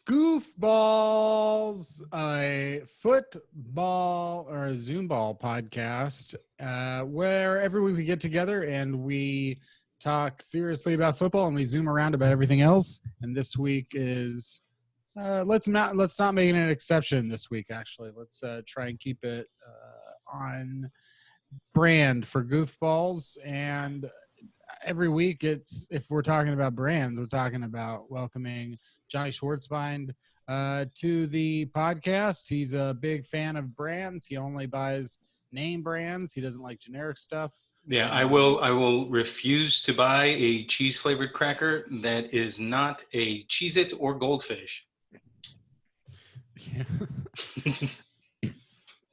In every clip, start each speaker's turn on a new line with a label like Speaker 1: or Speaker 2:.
Speaker 1: Goofballs, a football or a Zoom ball podcast where every week we get together and we talk seriously about football and we zoom around about everything else. And this week is let's not make it an exception this week. Actually, let's try and keep it on brand for Goofballs. And every week if we're talking about brands, we're talking about welcoming Johnny Schwartzbein to the podcast. He's a big fan of brands. He only buys name brands. He doesn't like generic stuff.
Speaker 2: Yeah, I will refuse to buy a cheese flavored cracker that is not a Cheez-It or Goldfish.
Speaker 1: Yeah.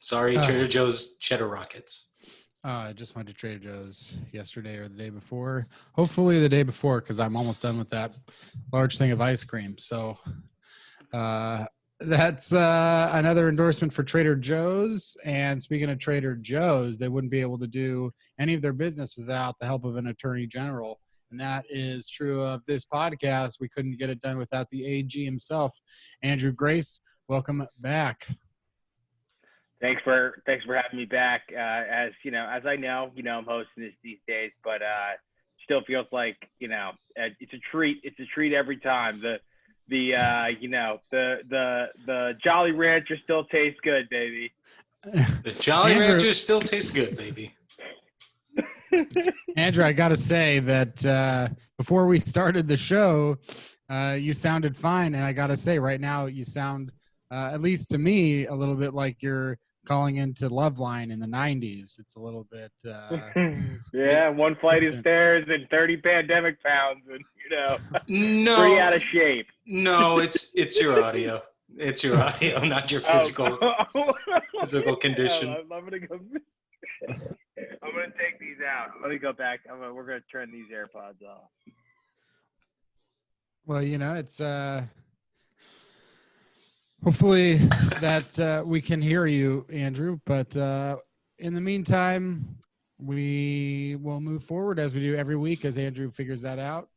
Speaker 2: Sorry, Trader Joe's Cheddar Rockets.
Speaker 1: I just went to Trader Joe's yesterday or the day before. Hopefully the day before, because I'm almost done with that large thing of ice cream. So that's another endorsement for Trader Joe's. And speaking of Trader Joe's, they wouldn't be able to do any of their business without the help of an attorney general. And that is true of this podcast. We couldn't get it done without the AG himself. Andrew Grace, welcome back.
Speaker 3: Thanks for having me back. As you know, as I know, I'm hosting this these days, but still feels like it's a treat. It's a treat every time. The Jolly Rancher still tastes good, baby.
Speaker 2: The Jolly Rancher still tastes good, baby.
Speaker 1: Andrew, I got to say that before we started the show, you sounded fine, and I got to say, right now you sound, at least to me, a little bit like you're calling into Loveline in the 90s. It's a little bit
Speaker 3: yeah, one flight of stairs and 30 pandemic pounds and
Speaker 2: no,
Speaker 3: 3 out of shape.
Speaker 2: No, it's your audio. It's your audio, not your physical condition.
Speaker 3: I'm gonna take these out. Let me go back. We're gonna turn these AirPods off.
Speaker 1: Well, it's hopefully that we can hear you, Andrew. But in the meantime, we will move forward as we do every week as Andrew figures that out.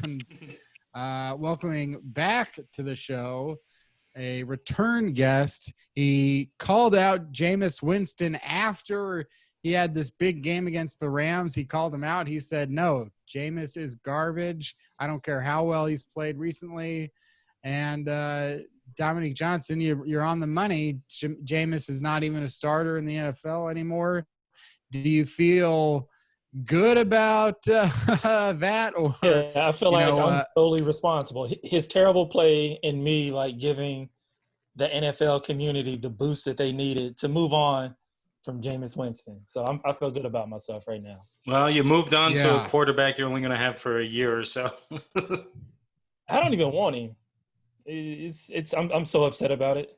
Speaker 1: And welcoming back to the show a return guest. He called out Jameis Winston after he had this big game against the Rams. He called him out. He said, no, Jameis is garbage. I don't care how well he's played recently. And Dominique Johnson, you're on the money. Jameis is not even a starter in the NFL anymore. Do you feel good about that? Or
Speaker 4: yeah, I feel like I'm solely responsible. His terrible play and me giving the NFL community the boost that they needed to move on from Jameis Winston. So I feel good about myself right now.
Speaker 2: Well, you moved on to a quarterback you're only going to have for a year or so.
Speaker 4: I don't even want him. I'm so upset about it.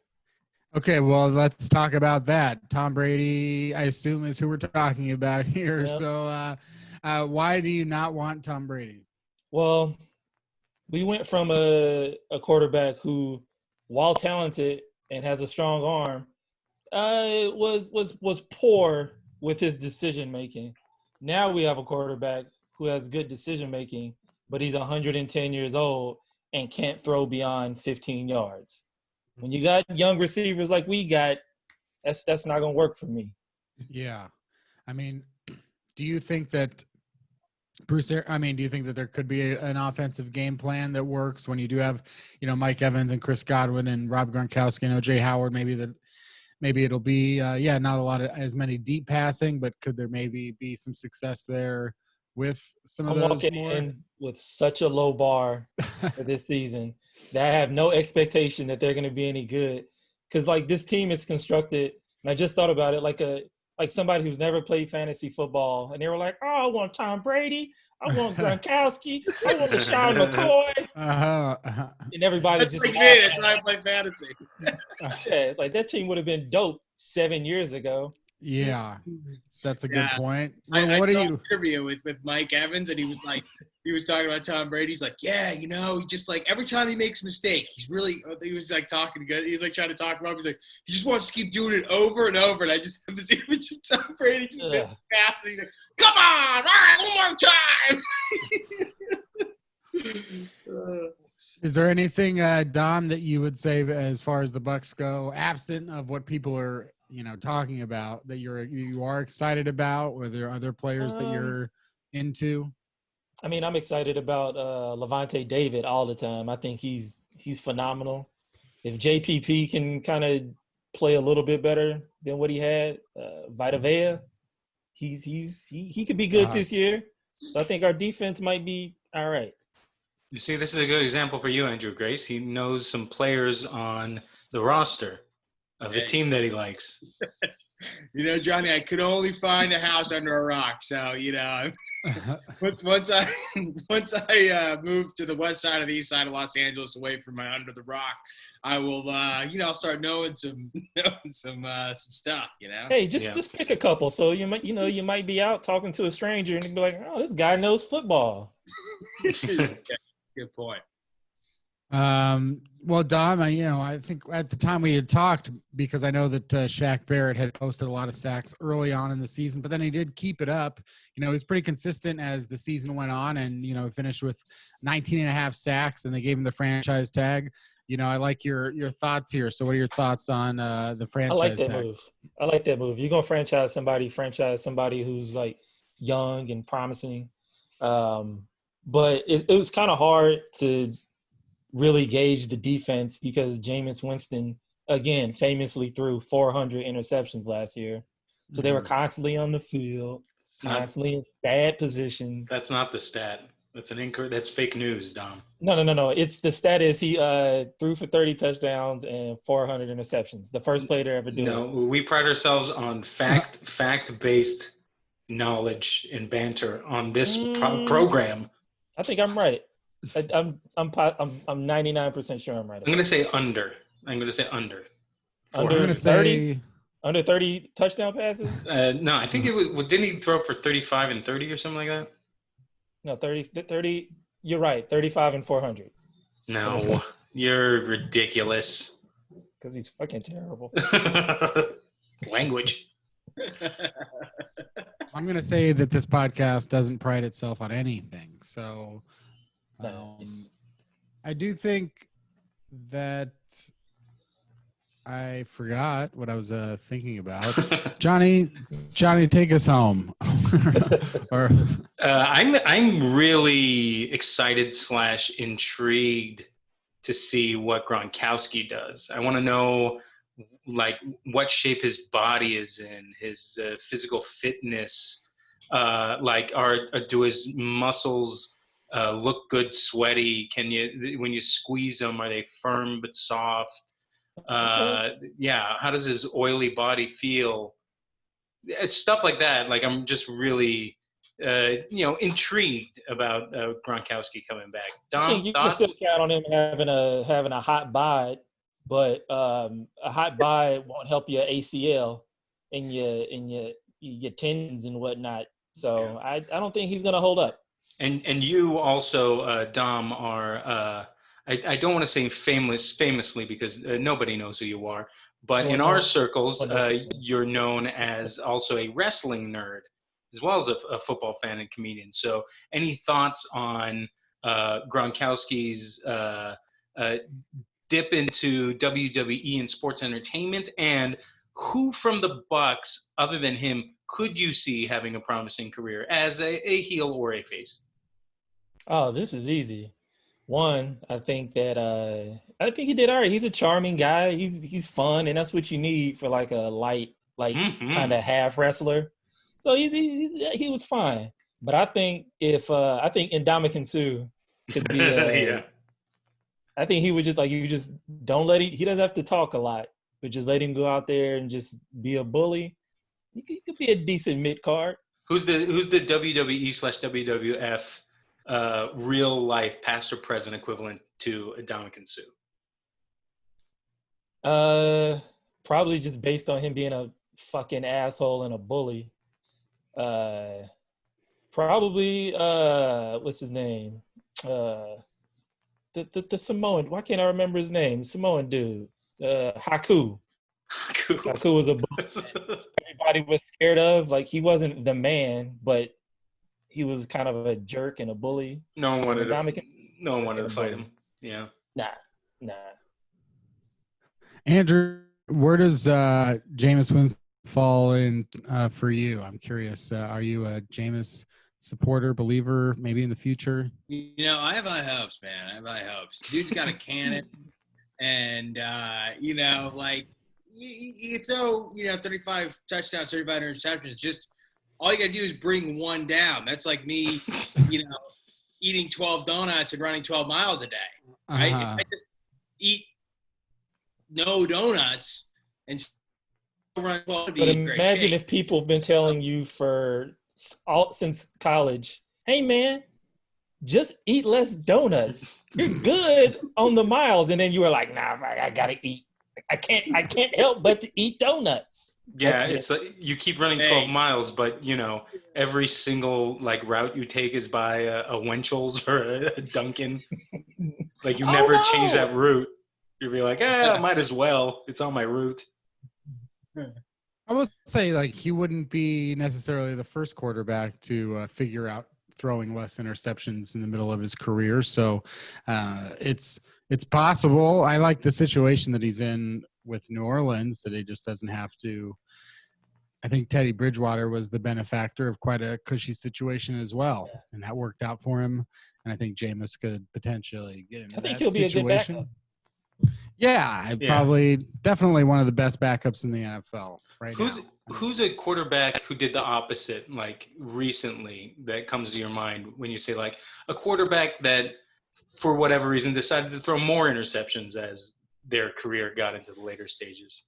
Speaker 1: Okay, well, let's talk about that. Tom Brady, I assume, is who we're talking about here. Yep. So why do you not want Tom Brady?
Speaker 4: Well, we went from a quarterback who, while talented and has a strong arm, was poor with his decision-making. Now we have a quarterback who has good decision-making, but he's 110 years old and can't throw beyond 15 yards. When you got young receivers like we got, that's not going to work for me.
Speaker 1: Yeah. I mean, do you think that do you think that there could be an offensive game plan that works when you do have, Mike Evans and Chris Godwin and Rob Gronkowski and O.J. Howard? Maybe it'll be, not as many deep passing, but could there maybe be some success there with some of those
Speaker 4: walking
Speaker 1: more?
Speaker 4: In with such a low bar for this season that I have no expectation that they're going to be any good. Because this team is constructed, and I just thought about it like somebody who's never played fantasy football, and they were like, "Oh, I want Tom Brady, I want Gronkowski, I want LaShawn McCoy," and everybody's
Speaker 5: that's
Speaker 4: just
Speaker 5: like me. That's why I play fantasy.
Speaker 4: Yeah, it's like that team would have been dope 7 years ago.
Speaker 1: Yeah, that's a good point.
Speaker 5: Well,
Speaker 1: what
Speaker 5: I
Speaker 1: do
Speaker 5: saw
Speaker 1: you
Speaker 5: an interview with Mike Evans, and he was talking about Tom Brady. He's like, he just every time he makes a mistake, he was talking good. He was trying to talk about him. He's like, he just wants to keep doing it over and over. And I just have this image of Tom Brady just fast. And he's like, come on, all right, one more time.
Speaker 1: Is there anything, Dom, that you would say as far as the Bucks go, absent of what people are, talking about, that you are excited about? Or there are other players that you're into?
Speaker 4: I mean, I'm excited about Levante David all the time. I think he's phenomenal. If JPP can kind of play a little bit better than what he had, Vita Vea, he could be good this year. So I think our defense might be all right.
Speaker 2: You see, this is a good example for you, Andrew Grace. He knows some players on the roster of the team that he likes.
Speaker 5: Johnny, I could only find a house under a rock. So, once I move to the west side of the east side of Los Angeles, away from my under the rock, I will, I'll start knowing some stuff.
Speaker 4: Hey, just pick a couple. So you might be out talking to a stranger and be like, oh, this guy knows football.
Speaker 5: Okay. Good point.
Speaker 1: Well, Dom, I think at the time we had talked, because I know that Shaq Barrett had posted a lot of sacks early on in the season, but then he did keep it up. He was pretty consistent as the season went on, and he finished with 19 and a half sacks, and they gave him the franchise tag. I like your thoughts here. So what are your thoughts on the franchise tag?
Speaker 4: I like that move. You're gonna franchise somebody who's like young and promising. But it was kind of hard to really gauge the defense because Jameis Winston, again, famously threw 400 interceptions last year. So they were constantly on the field, constantly in bad positions.
Speaker 2: That's not the stat. That's fake news, Dom.
Speaker 4: No. It's the stat is he threw for 30 touchdowns and 400 interceptions. The first player to ever do it.
Speaker 2: No, we pride ourselves on fact-based knowledge and banter on this program.
Speaker 4: I think I'm right. I'm 99% sure I'm right.
Speaker 2: I'm going to say under.
Speaker 4: Under
Speaker 1: 30?
Speaker 4: Under 30 touchdown passes?
Speaker 2: No, I think it was. Didn't he throw for 35 and 30 or something like that?
Speaker 4: No, 30. You're right. 35 and 400.
Speaker 2: No, you're ridiculous.
Speaker 4: Because he's fucking terrible.
Speaker 2: Language.
Speaker 1: I'm going to say that this podcast doesn't pride itself on anything. So
Speaker 4: nice.
Speaker 1: I do think that I forgot what I was thinking about. Johnny, take us home.
Speaker 2: I'm really excited / intrigued to see what Gronkowski does. I want to know what shape his body is in, his physical fitness. Do his muscles look good, sweaty? When you squeeze them, are they firm but soft? How does his oily body feel? It's stuff like that. I'm just really, intrigued about Gronkowski coming back. Dom,
Speaker 4: I think you
Speaker 2: thoughts?
Speaker 4: can still count on him having a hot bod, but a hot bod won't help your ACL and your tendons and whatnot. So I don't think he's gonna hold up.
Speaker 2: And you also, Dom, are I don't want to say famously because nobody knows who you are, but in our circles, you're known as also a wrestling nerd as well as a football fan and comedian. So any thoughts on Gronkowski's dip into WWE and sports entertainment, and who from the Bucs, other than him, could you see having a promising career as a heel or a face?
Speaker 4: Oh, this is easy. One, I think he did all right. He's a charming guy. He's fun, and that's what you need for a light, kind of half wrestler. So he was fine. But I think I think Dominique Johnson could be
Speaker 2: yeah.
Speaker 4: I think he would just don't let he doesn't have to talk a lot, but just let him go out there and just be a bully. He could be a decent mid card.
Speaker 2: Who's the WWE/WWF real life past or present equivalent to Dominique Johnson?
Speaker 4: Probably just based on him being a fucking asshole and a bully. Probably what's his name? The Samoan. Why can't I remember his name? Samoan dude. Haku. Haku was a bully everybody was scared of. He wasn't the man, but he was kind of a jerk and a bully.
Speaker 2: No one wanted to fight him. Yeah.
Speaker 4: Nah.
Speaker 1: Andrew, where does Jameis Winston fall in for you? I'm curious. Are you a Jameis supporter, believer, maybe in the future?
Speaker 5: You know, I have high hopes, man. I have high hopes. Dude's got a cannon, and you know, like you throw, 35 touchdowns, 35 interceptions. Just all you gotta do is bring one down. That's like me, eating 12 donuts and running 12 miles a day, right? If I just eat no donuts and run 12, it'd be
Speaker 4: But
Speaker 5: in great
Speaker 4: imagine
Speaker 5: shape.
Speaker 4: if people have been telling you since college, hey man, just eat less donuts. You're good on the miles, and then you were like, nah, I gotta eat. I can't help but to eat donuts.
Speaker 2: Yeah, it's like you keep running 12 miles, but every single like route you take is by a Winchell's or a Dunkin'. Like you never change that route. You'd be like, I might as well. It's on my route.
Speaker 1: I will say, like, he wouldn't be necessarily the first quarterback to figure out throwing less interceptions in the middle of his career. So it's possible. I like the situation that he's in with New Orleans, that he just doesn't have to. I think Teddy Bridgewater was the benefactor of quite a cushy situation as well, and that worked out for him. And I think Jameis could potentially get into that
Speaker 4: he'll
Speaker 1: situation.
Speaker 4: Be a good backup.
Speaker 1: Yeah, probably definitely one of the best backups in the NFL right now.
Speaker 2: Who's a quarterback who did the opposite, like recently, that comes to your mind when you say like a quarterback that for whatever reason decided to throw more interceptions as their career got into the later stages?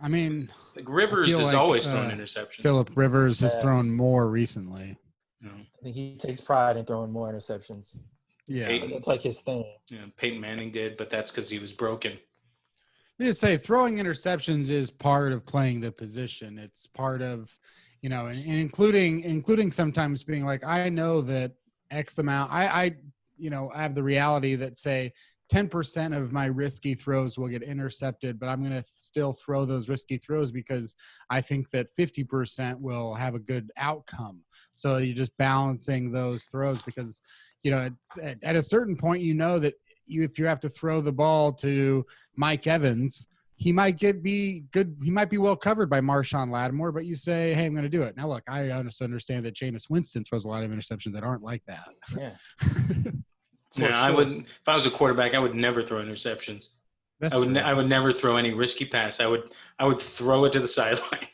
Speaker 1: I mean,
Speaker 2: like Rivers has always thrown interceptions.
Speaker 1: Phillip Rivers has thrown more recently.
Speaker 4: I think he takes pride in throwing more interceptions.
Speaker 1: Yeah,
Speaker 4: that's like his thing.
Speaker 2: Yeah, Peyton Manning did, but that's because he was broken.
Speaker 1: I just say throwing interceptions is part of playing the position. It's part of, and including sometimes being like, I know that X amount. I have the reality that say 10% of my risky throws will get intercepted, but I'm going to still throw those risky throws because I think that 50% will have a good outcome. So you're just balancing those throws because, it's, at a certain point, that if you have to throw the ball to Mike Evans, he might be good. He might be well covered by Marshawn Lattimore, but you say, hey, I'm going to do it. Now, look, I understand that Jameis Winston throws a lot of interceptions that aren't like that.
Speaker 4: Yeah.
Speaker 2: I wouldn't. If I was a quarterback, I would never throw interceptions. I would never throw any risky pass. I would throw it to the sideline.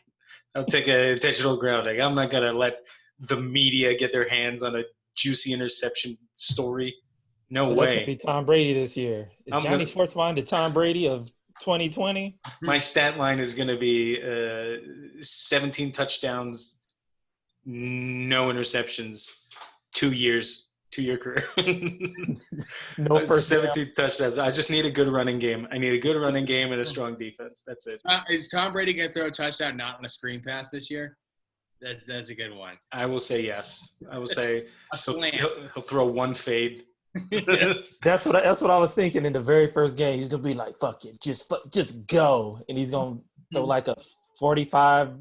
Speaker 2: I would take an intentional grounding. I'm not gonna let the media get their hands on a juicy interception story. No way.
Speaker 4: That's gonna be Tom Brady this year. Is Johnny Schwartzman the Tom Brady of 2020?
Speaker 2: My stat line is gonna be 17 touchdowns, no interceptions, 2 years. 2-year career.
Speaker 4: No first
Speaker 2: 17 touchdowns. I just need a good running game. I need a good running game and a strong defense. That's it.
Speaker 5: Is Tom Brady going to throw a touchdown not on a screen pass this year? That's a good one.
Speaker 2: I will say yes. I will say
Speaker 5: a slant.
Speaker 2: He'll throw one fade.
Speaker 4: That's what I was thinking in the very first game. He's gonna be like, "Fuck it, just go," and he's gonna throw like a 45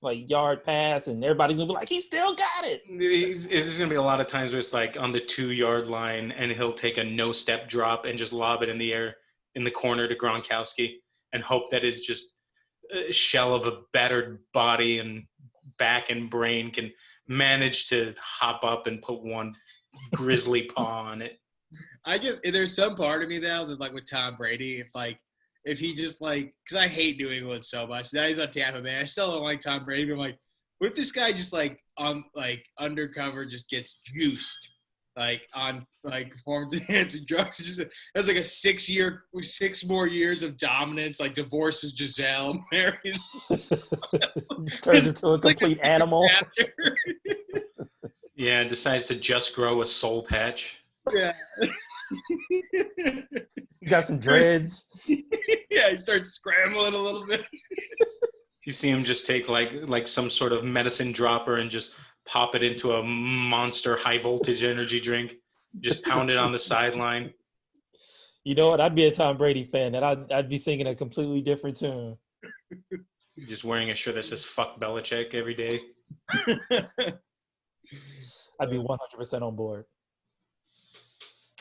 Speaker 4: yard pass, and everybody's gonna be like, he still got it.
Speaker 2: There's gonna be a lot of times where it's like on the 2-yard line, and he'll take a no-step drop and just lob it in the air in the corner to Gronkowski, and hope that is just a shell of a battered body and back and brain can manage to hop up and put one grizzly paw on it.
Speaker 5: There's some part of me though that like with Tom Brady, if he just because I hate New England so much. Now he's on Tampa Bay. I still don't like Tom Brady, but I'm like, what if this guy just undercover just gets juiced, on performance-enhancing drugs? Just has like a 6 more years of dominance, divorces Giselle, marries.
Speaker 4: Just turns into a complete animal.
Speaker 2: Yeah, decides to just grow a soul patch.
Speaker 5: Yeah.
Speaker 4: You got some dreads.
Speaker 5: Yeah, he starts scrambling a little bit.
Speaker 2: You see him just take like some sort of medicine dropper and just pop it into a monster high voltage energy drink. Just pound it on the sideline.
Speaker 4: You know what? I'd be a Tom Brady fan, and I'd be singing a completely different tune.
Speaker 2: Just wearing a shirt that says "fuck Belichick" every day.
Speaker 4: I'd be 100% on board.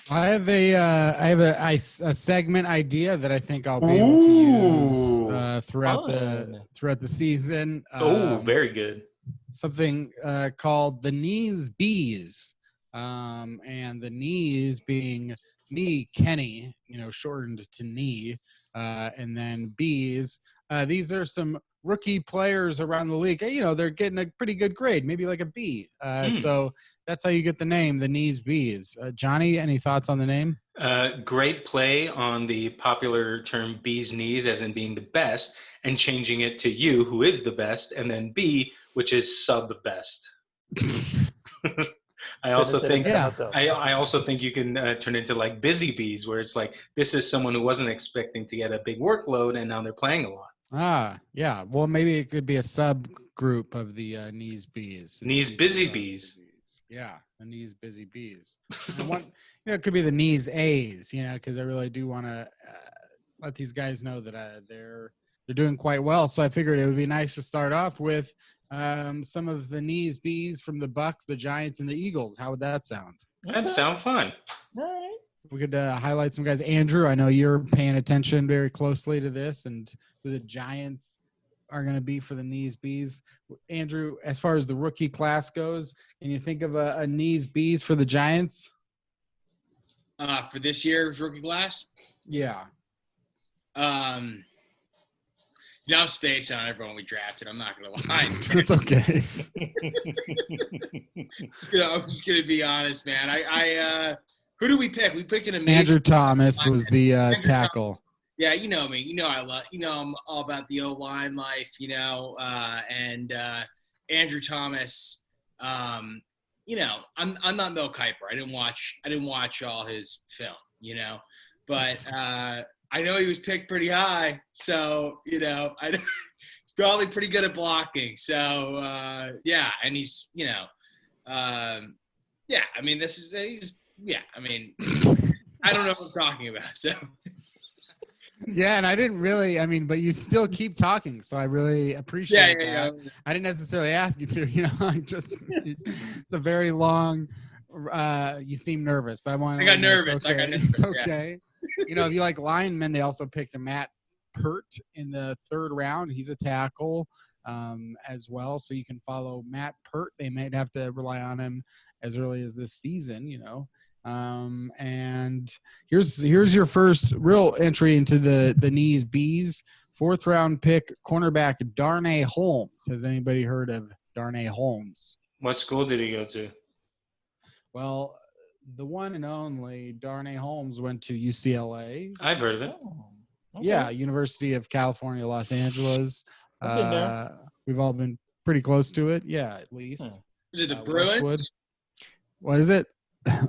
Speaker 1: I have a segment idea that I think I'll be able to use throughout the season.
Speaker 2: Very good.
Speaker 1: Something called the Knees Bees, and the knees being me, Kenny, shortened to knee, and then bees. These are some rookie players around the league. They're getting a pretty good grade, maybe like a B. So that's how you get the name, the Knees Bees. Johnny, any thoughts on the name?
Speaker 2: Great play on the popular term bee's knees, as in being the best, and changing it to you, who is the best, and then B, which is sub best. I also think you can turn into like busy bees, where it's like this is someone who wasn't expecting to get a big workload, and now they're playing a lot.
Speaker 1: Yeah. Well, maybe it could be a subgroup of the Knees Bees.
Speaker 2: Knees busy bees.
Speaker 1: Yeah, the Knees Busy Bees. And it could be the Knees A's, because I really do want to let these guys know that they're doing quite well. So I figured it would be nice to start off with some of the Knees Bees from the Bucs, the Giants, and the Eagles. How would that sound?
Speaker 2: That'd sound fun.
Speaker 4: All right.
Speaker 1: We could highlight some guys. Andrew, I know you're paying attention very closely to this and who the Giants are going to be for the Knees Bees. Andrew, as far as the rookie class goes, can you think of a Knees Bees for the Giants?
Speaker 5: For this year's rookie class?
Speaker 1: Yeah.
Speaker 5: I'm spacing on everyone we drafted. I'm not going to lie.
Speaker 1: That's okay.
Speaker 5: I'm just going to be honest, man. Who do we pick? We picked an amazing.
Speaker 1: Andrew Thomas was the tackle.
Speaker 5: Thomas. Yeah, you know me. I'm all about the O-line life, and Andrew Thomas. I'm not Mel Kiper. I didn't watch all his film, but I know he was picked pretty high, so he's probably pretty good at blocking. So and he's I mean, I don't know what I'm talking about. So.
Speaker 1: Yeah, and I didn't really. But you still keep talking, so I really appreciate that. Yeah. I didn't necessarily ask you to. It's a very long. You seem nervous, but I got
Speaker 5: nervous.
Speaker 1: It's okay. If you like linemen, they also picked Matt Pert in the third round. He's a tackle as well, so you can follow Matt Pert. They might have to rely on him as early as this season. And here's your first real entry into the Knees Bees. 4th round pick, cornerback Darnay Holmes. Has anybody heard of Darnay Holmes?
Speaker 2: What school did he go to?
Speaker 1: Well, the one and only Darnay Holmes went to UCLA.
Speaker 2: I've heard of it.
Speaker 4: Oh, okay.
Speaker 1: Yeah, University of California, Los Angeles. We've all been pretty close to it. Yeah, at least.
Speaker 5: Is it the Bruins?
Speaker 1: Westwood. What is it?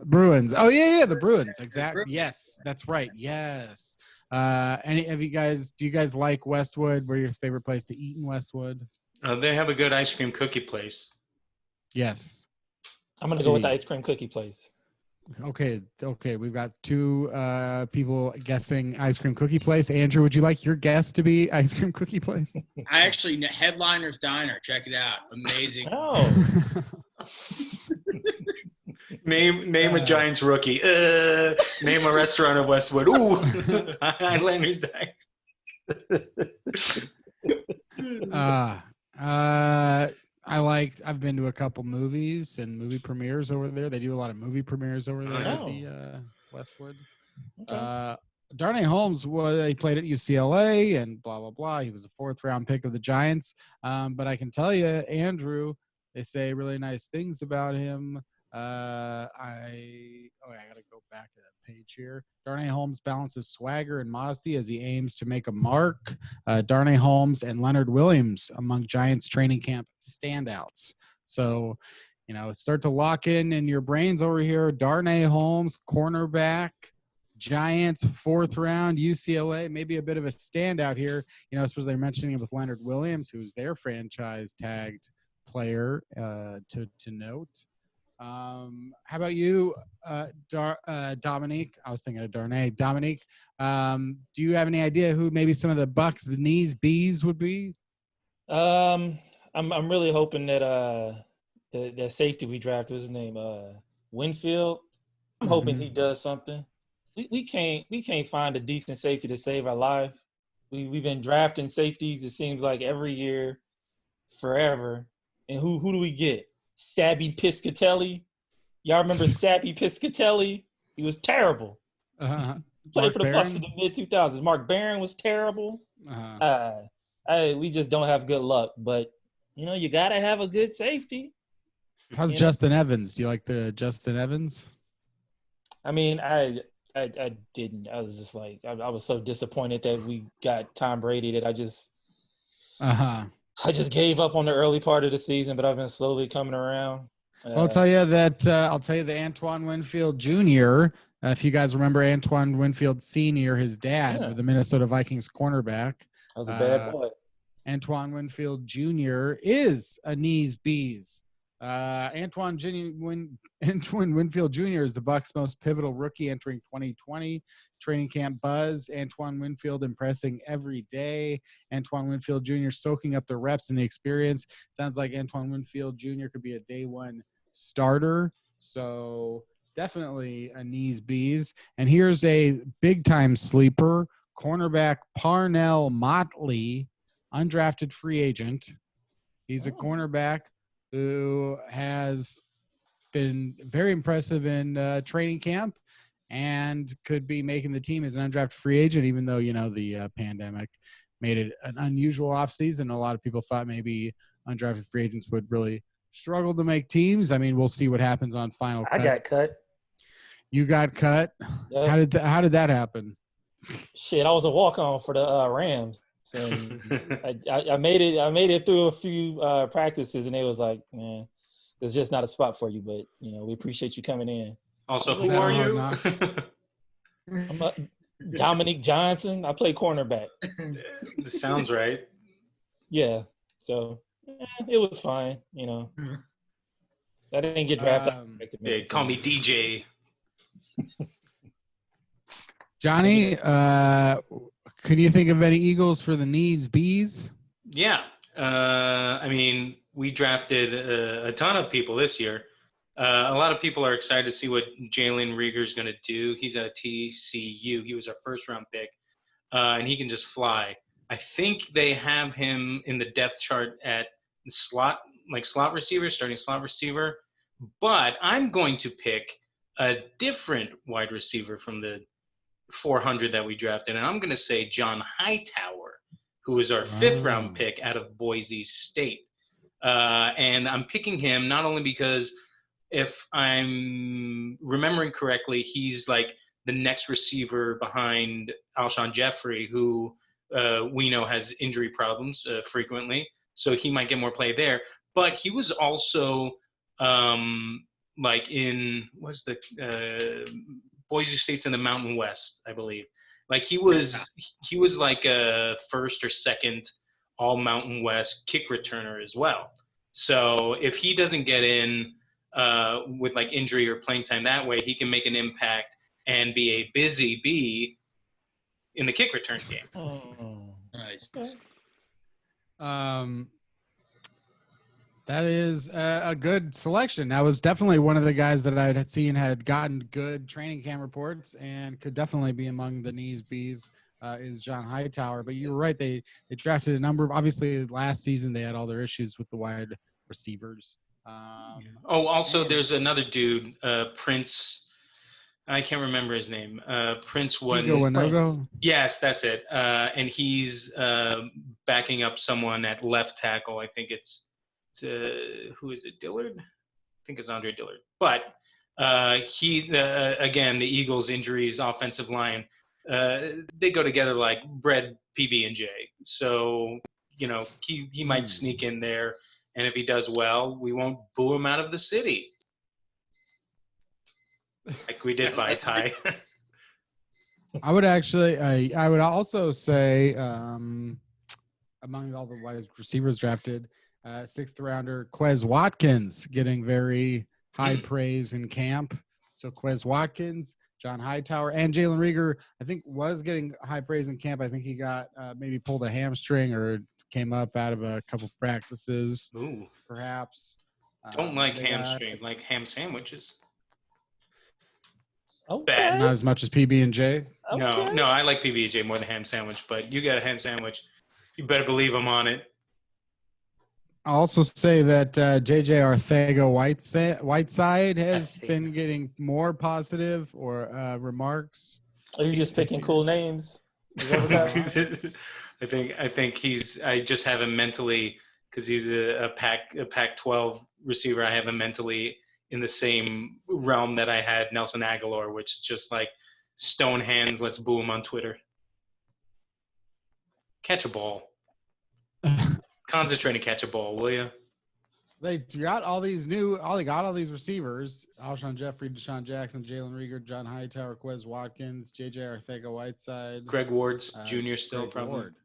Speaker 1: Bruins. Oh yeah, the Bruins. Exactly. Yes, that's right. Yes. Do you guys like Westwood? Where's your favorite place to eat in Westwood?
Speaker 2: They have a good ice cream cookie place.
Speaker 1: Yes.
Speaker 4: I'm gonna go with the ice cream cookie place.
Speaker 1: Okay. We've got 2 people guessing ice cream cookie place. Andrew, would you like your guess to be ice cream cookie place?
Speaker 5: I actually Headliner's Diner. Check it out. Amazing.
Speaker 4: Oh.
Speaker 2: Name a Giants rookie. Name a restaurant of Westwood. Ooh, Highlanders
Speaker 1: I've been to a couple movies and movie premieres over there. They do a lot of movie premieres over there at the Westwood. Okay. Darnay Holmes he played at UCLA and blah blah blah. He was a 4th round pick of the Giants. But I can tell you, Andrew, they say really nice things about him. I gotta go back to that page here. Darnay Holmes balances swagger and modesty as he aims to make a mark. Darnay Holmes and Leonard Williams among Giants training camp standouts. So, start to lock in your brains over here. Darnay Holmes, cornerback, Giants, 4th round, UCLA, maybe a bit of a standout here. Especially they're mentioning it with Leonard Williams, who's their franchise tagged player to note. How about you, Dominique? I was thinking of Darnay. Dominique, do you have any idea who maybe some of the Bucs Knees Bees would be?
Speaker 4: I'm really hoping that the safety we drafted, what's his name? Winfield. I'm hoping he does something. We can't find a decent safety to save our life. We've been drafting safeties, it seems like every year, forever. And who do we get? Sabby Piscatelli. Y'all remember Sabby Piscatelli? He was terrible. Played for the Bucs in the mid 2000s. Mark Barron was terrible. We just don't have good luck. But you gotta have a good safety.
Speaker 1: How's Justin Evans? Do you like the Justin Evans?
Speaker 4: I mean, I didn't. I was just like, I was so disappointed that we got Tom Brady that I just gave up on the early part of the season, but I've been slowly coming around.
Speaker 1: Well, I'll tell you the Antoine Winfield Jr. If you guys remember Antoine Winfield Sr., his dad, the Minnesota Vikings cornerback.
Speaker 4: That was a bad boy.
Speaker 1: Antoine Winfield Jr. is a knees bees. Antoine Winfield Jr. is the Bucs' most pivotal rookie entering 2020. Training camp buzz. Antoine Winfield impressing every day. Antoine Winfield Jr. soaking up the reps and the experience. Sounds like Antoine Winfield Jr. could be a day one starter. So definitely a knees bees. And here's a big time sleeper. Cornerback Parnell Motley, undrafted free agent. He's a cornerback who has been very impressive in training camp and could be making the team as an undrafted free agent, even though, the pandemic made it an unusual offseason. A lot of people thought maybe undrafted free agents would really struggle to make teams. I mean, we'll see what happens on final cuts.
Speaker 4: I got cut.
Speaker 1: You got cut? Yep. How did that happen?
Speaker 4: Shit, I was a walk-on for the Rams. And I made it through a few practices, and it was like, man, there's just not a spot for you. But we appreciate you coming in.
Speaker 2: Also, who are you?
Speaker 4: I'm Dominique Johnson. I play cornerback.
Speaker 2: This sounds right.
Speaker 4: Yeah. So it was fine. I didn't get drafted.
Speaker 2: Call me DJ.
Speaker 1: Johnny, can you think of any Eagles for the knees bees?
Speaker 2: Yeah. I mean, we drafted a ton of people this year. A lot of people are excited to see what Jalen Rieger is going to do. He's at TCU. He was our first-round pick, and he can just fly. I think they have him in the depth chart at slot receiver, starting slot receiver. But I'm going to pick a different wide receiver from the 400 that we drafted, and I'm going to say John Hightower, who is our fifth-round pick out of Boise State. And I'm picking him not only because if I'm remembering correctly, he's like the next receiver behind Alshon Jeffrey, who we know has injury problems frequently, so he might get more play there. But he was also Boise State's in the Mountain West, I believe. Like he was like a first or second all Mountain West kick returner as well. So if he doesn't get in with like injury or playing time that way, he can make an impact and be a busy bee in the kick return game.
Speaker 5: Oh, nice.
Speaker 1: That is a good selection. That was definitely one of the guys that I had seen had gotten good training camp reports and could definitely be among the knees bees is John Hightower. But you're right. They drafted a number of – obviously last season they had all their issues with the wide receivers.
Speaker 2: There's another dude, Prince – I can't remember his name. Prince was – Yes, that's it. And he's backing up someone at left tackle. I think it's – who is it? Dillard? I think it's Andre Dillard. But again, the Eagles' injuries, offensive line, they go together like bread, PB&J. So, he might sneak in there, and if he does well, we won't boo him out of the city. Like we did by Ty.
Speaker 1: I would also say among all the wide receivers drafted, sixth rounder Quez Watkins getting very high praise in camp. So Quez Watkins, John Hightower, and Jalen Rieger, I think was getting high praise in camp. I think he got maybe pulled a hamstring or came up out of a couple practices.
Speaker 2: Ooh.
Speaker 1: Perhaps.
Speaker 2: Don't like hamstring, like ham sandwiches.
Speaker 4: Okay.
Speaker 1: Not as much as PB and J.
Speaker 4: Okay.
Speaker 2: No, I like PB&J more than ham sandwich, but you got a ham sandwich, you better believe I'm on it.
Speaker 1: I'll also say that JJ Whiteside has been getting more positive or remarks.
Speaker 4: Are you just picking cool names? Is that what's happening?
Speaker 2: I think I just have him mentally because he's a Pac-12 receiver. I have him mentally in the same realm that I had Nelson Aguilar, which is just like stone hands. Let's boo him on Twitter. Catch a ball. Concentrate and catch a ball, will you?
Speaker 1: They got all these receivers: Alshon Jeffrey, Deshaun Jackson, Jalen Rieger, John Hightower, Quez Watkins, JJ Arcega-Whiteside,
Speaker 2: Greg Ward's Jr. still
Speaker 1: Greg
Speaker 2: probably.
Speaker 1: Ward.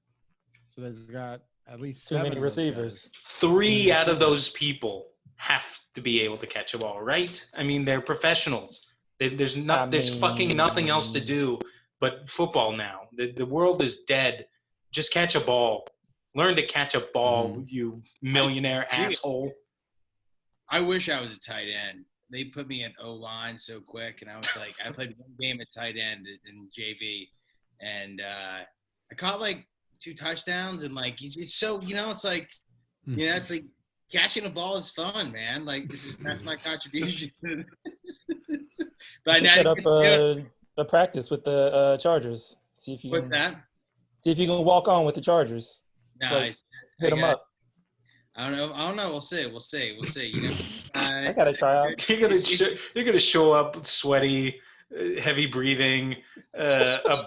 Speaker 1: So they've got at least
Speaker 4: Too
Speaker 1: 7
Speaker 4: many
Speaker 1: of those
Speaker 4: receivers.
Speaker 1: guys.
Speaker 2: 3 out of those people have to be able to catch a ball, right? I mean, they're professionals. There's fucking nothing else to do but football now. The world is dead. Just catch a ball. Learn to catch a ball, you millionaire asshole.
Speaker 5: I wish I was a tight end. They put me in O-line so quick, and I was like, I played one game at tight end in JV, and I caught like 2 touchdowns, and like it's so it's like it's like catching a ball is fun, man. Like that's my contribution. But
Speaker 4: you should set up a practice with the Chargers. See if you
Speaker 5: what's that?
Speaker 4: See if you can walk on with the Chargers.
Speaker 5: No,
Speaker 4: So, hit them up.
Speaker 5: I don't know. We'll see.
Speaker 4: I gotta try out.
Speaker 2: You're gonna show up sweaty, heavy breathing, a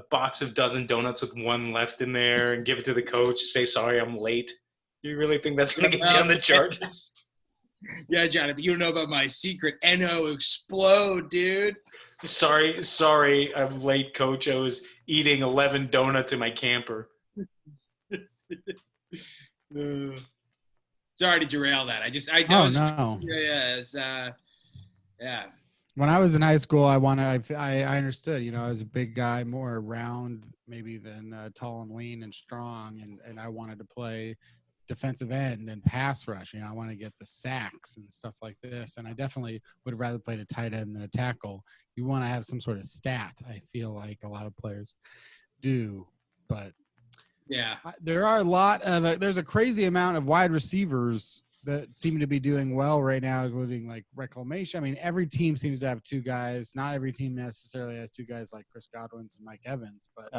Speaker 2: box of dozen donuts with 1 left in there, and give it to the coach. Say sorry, I'm late. You really think that's gonna get you on the Chargers?
Speaker 5: Yeah, Johnny, but you don't know about my secret NO explode, dude.
Speaker 2: Sorry, I'm late, coach. I was eating 11 donuts in my camper.
Speaker 5: Sorry to derail that.
Speaker 1: No.
Speaker 5: Yeah.
Speaker 1: When I was in high school, I understood. I was a big guy, more round maybe than tall and lean and strong, and I wanted to play defensive end and pass rush. I want to get the sacks and stuff like this. And I definitely would have rather played a tight end than a tackle. You want to have some sort of stat. I feel like a lot of players do, but
Speaker 5: yeah,
Speaker 1: there are there's a crazy amount of wide receivers that seem to be doing well right now, including like Reclamation. I mean, every team seems to have 2 guys. Not every team necessarily has 2 guys like Chris Godwin's and Mike Evans, but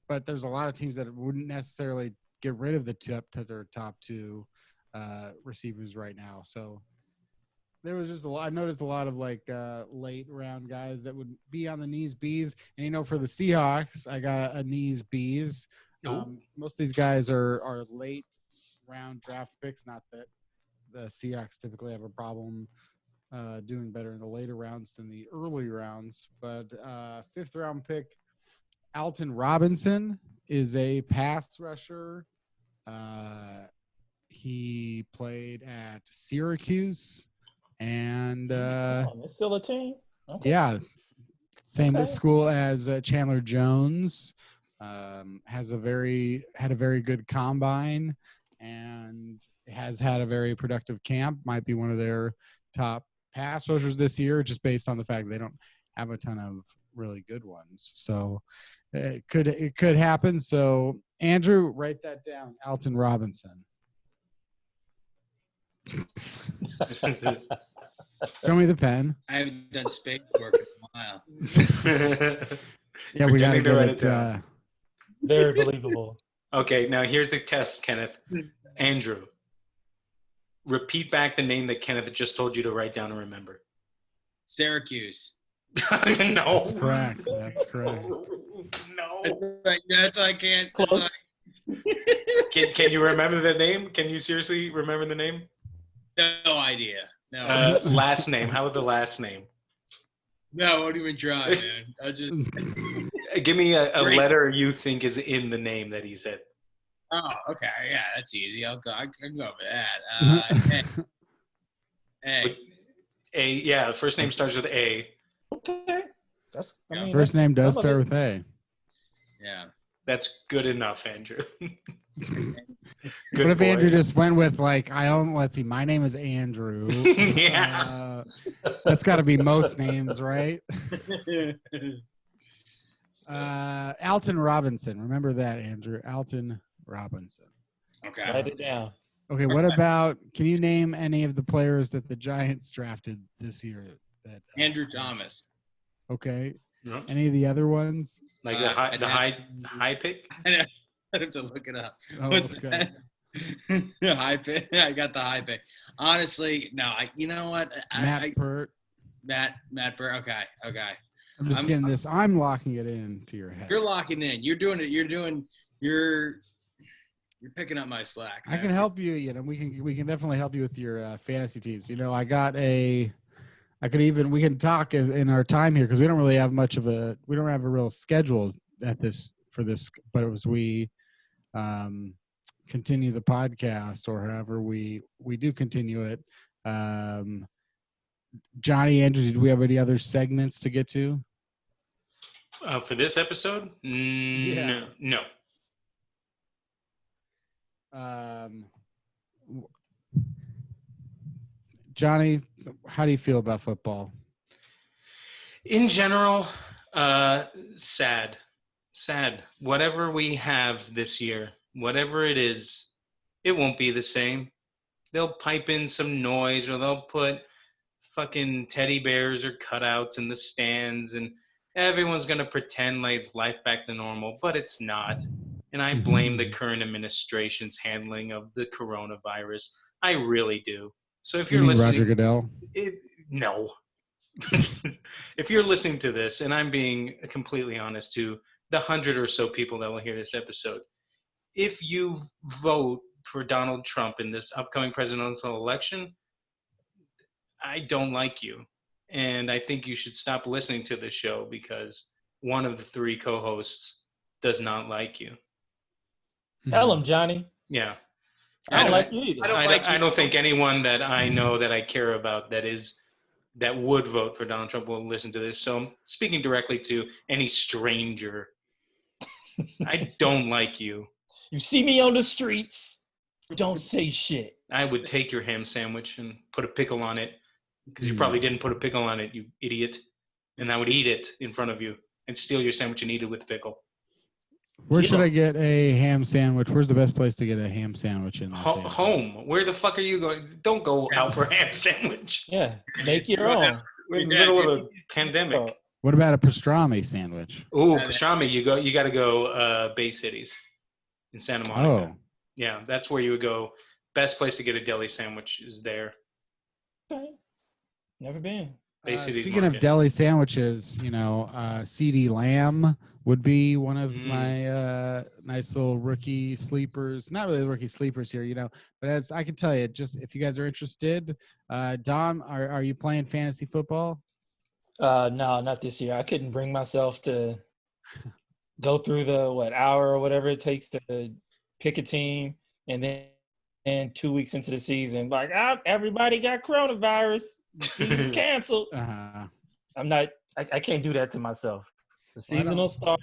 Speaker 1: but there's a lot of teams that wouldn't necessarily get rid of their top 2 receivers right now. So there was just I noticed a lot of like late round guys that would be on the knees bees. And for the Seahawks, I got a knees bees. Most of these guys are late round draft picks. Not that the Seahawks typically have a problem doing better in the later rounds than the early rounds. But 5th round pick, Alton Robinson is a pass rusher. He played at Syracuse, and
Speaker 4: it's still a team. Okay.
Speaker 1: Yeah, same school as Chandler Jones. Had a very good combine, and has had a very productive camp. Might be one of their top pass rushers this year, just based on the fact they don't have a ton of really good ones. So it could happen. So Andrew, write that down. Alton Robinson. Show me the pen.
Speaker 5: I haven't done spade work in a while.
Speaker 1: Yeah, we got to get
Speaker 2: write it down.
Speaker 4: Very believable.
Speaker 2: Okay, now here's the test, Kenneth. Andrew, repeat back the name that Kenneth just told you to write down and remember.
Speaker 5: Syracuse.
Speaker 2: No.
Speaker 1: That's correct.
Speaker 2: No.
Speaker 5: That's I can't.
Speaker 4: Close.
Speaker 2: Can you remember the name? Can you seriously remember the name?
Speaker 5: No idea. No.
Speaker 2: Last name. How about the last name?
Speaker 5: No, I won't even try, man. I just
Speaker 2: give me a letter you think is in the name that he said.
Speaker 5: Oh, okay. Yeah, that's easy. I can go with that. A.
Speaker 2: A. Yeah, first name starts with A.
Speaker 4: Okay.
Speaker 1: First name does start with A.
Speaker 5: Yeah.
Speaker 2: That's good enough, Andrew. Good
Speaker 1: What if
Speaker 2: boy.
Speaker 1: Andrew just went with like, let's see, my name is Andrew.
Speaker 2: Yeah.
Speaker 1: That's got to be most names, right? Alton Robinson. Remember that, Andrew. Alton Robinson.
Speaker 5: Okay.
Speaker 4: Write it down.
Speaker 1: Okay, what about, can you name any of the players that the Giants drafted this year? That
Speaker 5: Andrew Thomas.
Speaker 1: Okay.
Speaker 2: No?
Speaker 1: Any of the other ones?
Speaker 2: Like
Speaker 5: I'd
Speaker 2: the
Speaker 5: have-
Speaker 2: high pick?
Speaker 5: I'd have to look it up.
Speaker 1: Oh,
Speaker 5: What's
Speaker 1: okay.
Speaker 5: that? The high pick. I got the high pick. Honestly, no. You know what?
Speaker 1: Matt Pert.
Speaker 5: Matt Burr. Okay.
Speaker 1: I'm just getting this. I'm locking it into your head.
Speaker 5: You're locking in. You're doing it. You're picking up my slack.
Speaker 1: I can help you. You know, we can definitely help you with your fantasy teams. You know, we can talk in our time here because we don't really have we don't have a real schedule for this, but it was we continue the podcast or however we do continue it. Johnny, Andrew, did we have any other segments to get to?
Speaker 2: For this episode?
Speaker 1: Yeah.
Speaker 2: No.
Speaker 1: Johnny, how do you feel about football?
Speaker 2: In general, sad. Whatever we have this year, whatever it is, it won't be the same. They'll pipe in some noise or they'll put fucking teddy bears or cutouts in the stands and everyone's going to pretend like it's life back to normal, but it's not. And I blame the current administration's handling of the coronavirus. I really do. So if you're listening,
Speaker 1: Roger Goodell?
Speaker 2: No. If you're listening to this, and I'm being completely honest to the 100 or so people that will hear this episode, if you vote for Donald Trump in this upcoming presidential election, I don't like you. And I think you should stop listening to this show because one of the three co-hosts does not like you.
Speaker 4: Tell him, Johnny.
Speaker 2: Yeah.
Speaker 4: I don't like you either.
Speaker 2: I don't think anyone that I know that I care about that would vote for Donald Trump will listen to this. So I'm speaking directly to any stranger. I don't like you.
Speaker 4: You see me on the streets, don't say shit.
Speaker 2: I would take your ham sandwich and put a pickle on it because you probably didn't put a pickle on it, you idiot. And I would eat it in front of you and steal your sandwich and eat it with pickle.
Speaker 1: Where should I get a ham sandwich? Where's the best place to get a ham sandwich in Los Angeles?
Speaker 2: Home. Where the fuck are you going? Don't go out for a ham sandwich.
Speaker 4: Yeah, make your own.
Speaker 2: We're in the middle of a pandemic.
Speaker 1: What about a pastrami sandwich?
Speaker 2: Ooh, pastrami. You got to go Bay Cities in Santa Monica.
Speaker 1: Oh.
Speaker 2: Yeah, that's where you would go. Best place to get a deli sandwich is there.
Speaker 4: Okay. Never been.
Speaker 2: Bay Cities
Speaker 1: Speaking
Speaker 2: Market.
Speaker 1: of deli sandwiches, CD Lamb would be one of my nice little rookie sleepers. Not really rookie sleepers here, but as I can tell you, just if you guys are interested, Dom, are you playing fantasy football?
Speaker 4: No, not this year. I couldn't bring myself to go through the hour or whatever it takes to pick a team, and then 2 weeks into the season, like, everybody got coronavirus. The season's canceled. I can't do that to myself. The season will start,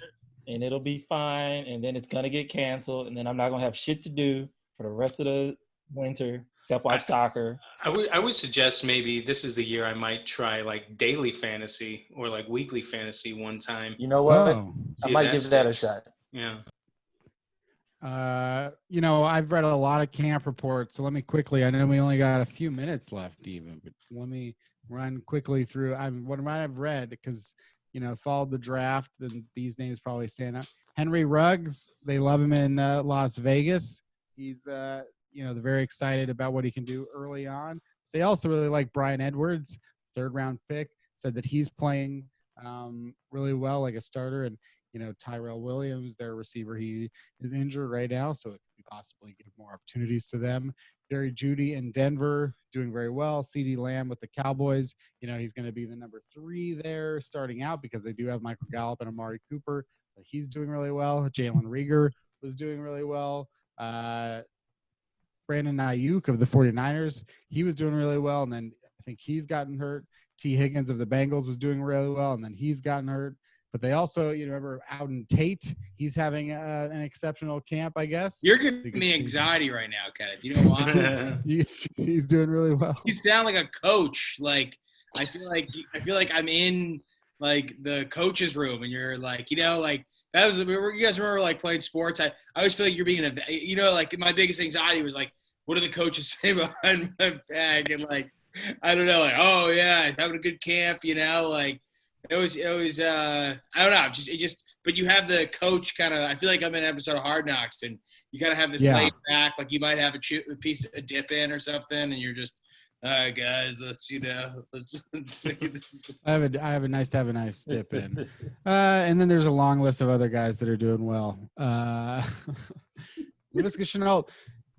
Speaker 4: and it'll be fine, and then it's going to get canceled, and then I'm not going to have shit to do for the rest of the winter except watch soccer.
Speaker 2: I would suggest maybe this is the year I might try like daily fantasy or like weekly fantasy one time.
Speaker 4: You know what?
Speaker 1: Oh.
Speaker 4: I might give that a shot.
Speaker 2: Yeah.
Speaker 1: I've read a lot of camp reports, so let me quickly, I know we only got a few minutes left even, but let me run quickly through what I've read because, followed the draft, then these names probably stand out. Henry Ruggs, they love him in Las Vegas. He's, they're very excited about what he can do early on. They also really like Brian Edwards, third-round pick, said that he's playing really well like a starter, and Tyrell Williams, their receiver, he is injured right now, so it could possibly give more opportunities to them. Jerry Jeudy in Denver doing very well. CeeDee Lamb with the Cowboys, he's going to be the number 3 there starting out because they do have Michael Gallup and Amari Cooper, but he's doing really well. Jalen Reagor was doing really well. Brandon Ayuk of the 49ers, he was doing really well, and then I think he's gotten hurt. T. Higgins of the Bengals was doing really well, and then he's gotten hurt. But they also, you remember Auden Tate? He's having an exceptional camp, I guess.
Speaker 5: You're giving me anxiety right now, Kenneth. You know why?
Speaker 1: He's doing really well.
Speaker 5: You sound like a coach. Like I feel like I'm in like the coach's room, and you're like, like that was. You guys remember like playing sports? I always feel like you're being like my biggest anxiety was like, what do the coaches say behind my back? And like, I don't know, like, oh yeah, he's having a good camp, like. It was I don't know, but you have the coach kind of. I feel like I'm in an episode of Hard Knocks, and you kind of have this laid back, like you might have a piece of dip in or something, and you're just, all right, guys, let's figure this.
Speaker 1: I have a nice dip in, and then there's a long list of other guys that are doing well. Laviska Shenault,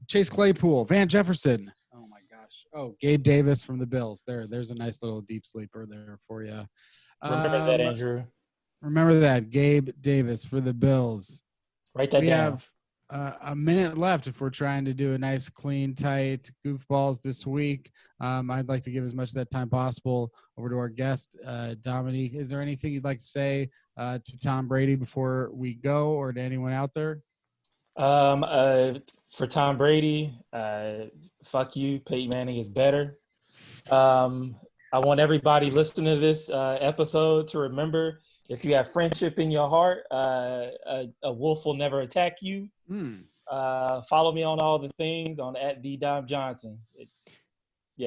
Speaker 1: Chase Claypool, Van Jefferson. Oh my gosh. Oh, Gabe Davis from the Bills. There's a nice little deep sleeper there for you.
Speaker 4: Remember that, Andrew.
Speaker 1: Remember that, Gabe Davis for the Bills.
Speaker 4: Write that down.
Speaker 1: We have a minute left if we're trying to do a nice, clean, tight goofballs this week. I'd like to give as much of that time possible over to our guest, Dominique. Is there anything you'd like to say to Tom Brady before we go, or to anyone out there?
Speaker 4: For Tom Brady, fuck you. Peyton Manning is better. I want everybody listening to this episode to remember, if you have friendship in your heart, a wolf will never attack you. Follow me on all the things on @TheDomJohnson.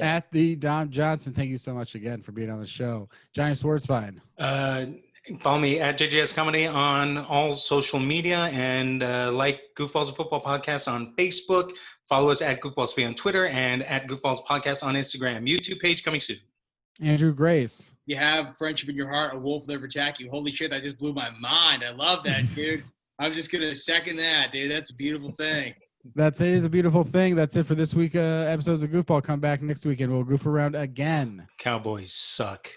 Speaker 1: At the Dom Johnson. Thank you so much again for being on the show. Johnny Schwartzbein.
Speaker 2: Follow me at JJS Comedy on all social media, and like Goofballs and Football Podcast on Facebook. Follow us at Goofballs on Twitter and at Goofballs Podcast on Instagram. YouTube page coming soon.
Speaker 1: Andrew Grace.
Speaker 5: You have friendship in your heart, a wolf will never attack you. Holy shit, that just blew my mind. I love that, dude. I'm just going to second that, dude. That's a beautiful thing.
Speaker 1: It is a beautiful thing. That's it for this week episodes of Goofball. Come back next week and we'll goof around again.
Speaker 2: Cowboys suck.